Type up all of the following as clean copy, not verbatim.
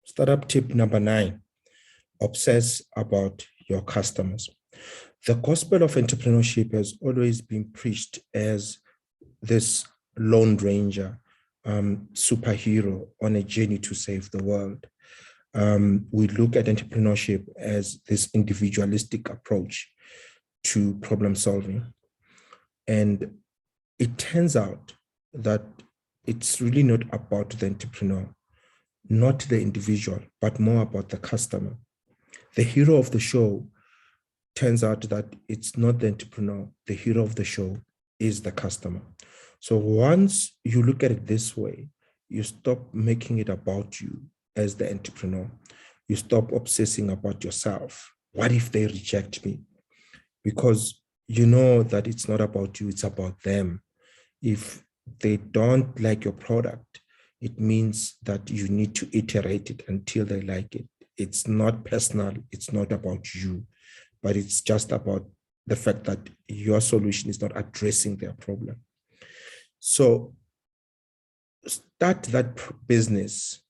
Startup tip number 9, obsess about your customers. The gospel of entrepreneurship has always been preached as this Lone Ranger superhero on a journey to save the world. We look at entrepreneurship as this individualistic approach to problem solving. And it turns out that it's really not about the entrepreneur, not the individual, but more about the customer. The hero of the show turns out that it's not the entrepreneur. The hero of the show is the customer. So once you look at it this way, you stop making it about you as the entrepreneur. You stop obsessing about yourself. What if they reject me? Because you know that it's not about you, it's about them. If they don't like your product, it means that you need to iterate it until they like it. It's not personal, it's not about you, but it's just about the fact that your solution is not addressing their problem. So start that business,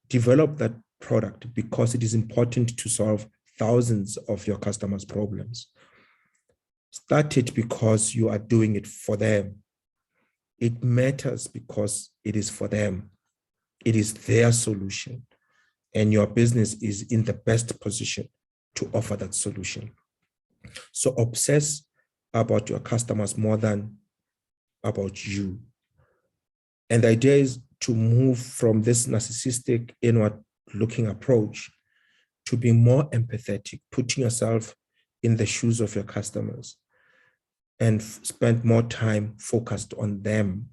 develop that product because it is important to solve thousands of your customers' problems. Start it because you are doing it for them. It matters because it is for them. It is their solution. And your business is in the best position to offer that solution. So obsess about your customers more than about you. And the idea is to move from this narcissistic inward-looking approach to be more empathetic, putting yourself in the shoes of your customers and spend more time focused on them.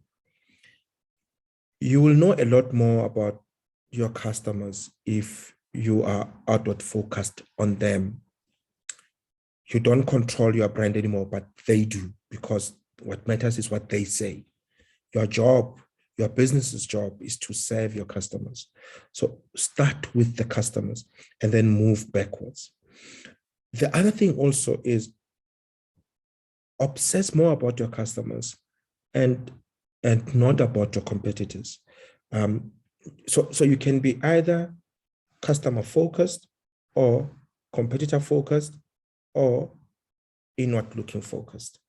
You will know a lot more about your customers if you are outward focused on them. You don't control your brand anymore, but they do, because what matters is what they say. Your job, your business's job is to serve your customers. So start with the customers and then move backwards. The other thing also is obsess more about your customers and not about your competitors. So you can be either customer focused or competitor focused or inward looking focused.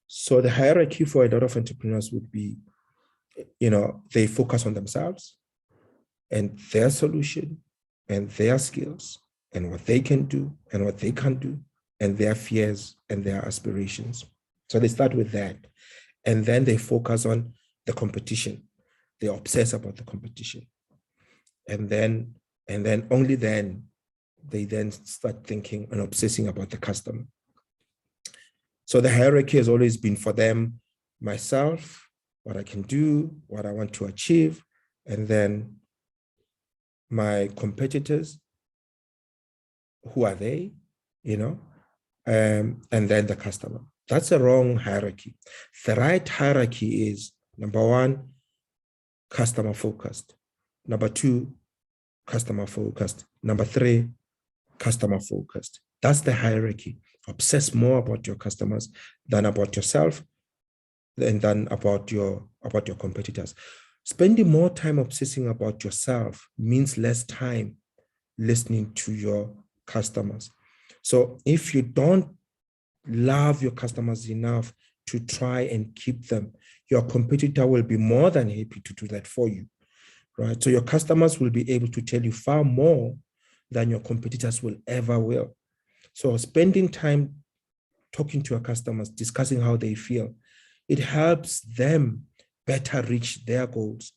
So the hierarchy for a lot of entrepreneurs would be, they focus on themselves and their solution and their skills and what they can do and what they can't do and their fears and their aspirations. So they start with that. And then they focus on the competition. They obsess about the competition. And then only then, they then start thinking and obsessing about the customer. So the hierarchy has always been for them, myself, what I can do, what I want to achieve, and then my competitors, who are they, and then the customer. That's a wrong hierarchy. The right hierarchy is, number 1, customer focused. Number 2, customer focused. Number 3, customer focused. That's the hierarchy. Obsess more about your customers than about yourself and than about your competitors. Spending more time obsessing about yourself means less time listening to your customers. So if you don't love your customers enough to try and keep them, your competitor will be more than happy to do that for you, right? So your customers will be able to tell you far more than your competitors will ever will. So spending time talking to your customers, discussing how they feel, it helps them better reach their goals.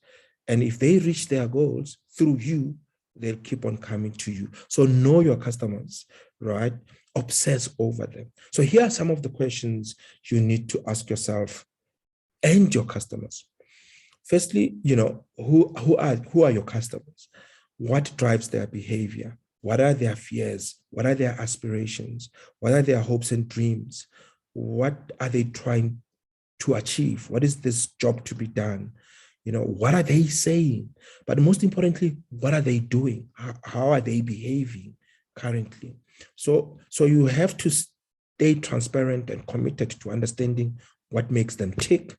And if they reach their goals through you, they'll keep on coming to you. So know your customers, right? Obsess over them. So here are some of the questions you need to ask yourself and your customers. Firstly, who are your customers? What drives their behavior? What are their fears? What are their aspirations? What are their hopes and dreams? What are they trying to achieve? What is this job to be done? What are they saying? But most importantly, what are they doing? How are they behaving currently? So you have to stay transparent and committed to understanding what makes them tick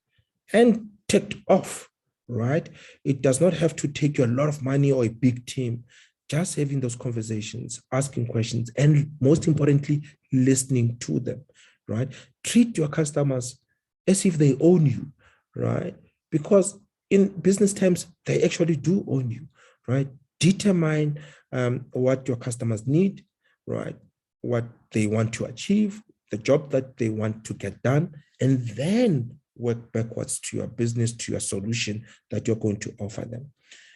and ticked off right? It does not have to take you a lot of money or a big team. Just having those conversations, asking questions, and most importantly, listening to them, right? Treat your customers as if they own you, right? Because in business terms, they actually do own you, right? Determine what your customers need, right? What they want to achieve, the job that they want to get done, and then work backwards to your business, to your solution that you're going to offer them.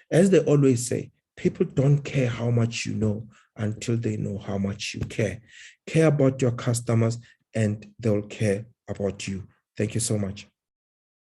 As they always say, people don't care how much you know until they know how much you care. Care about your customers and they'll care about you. Thank you so much.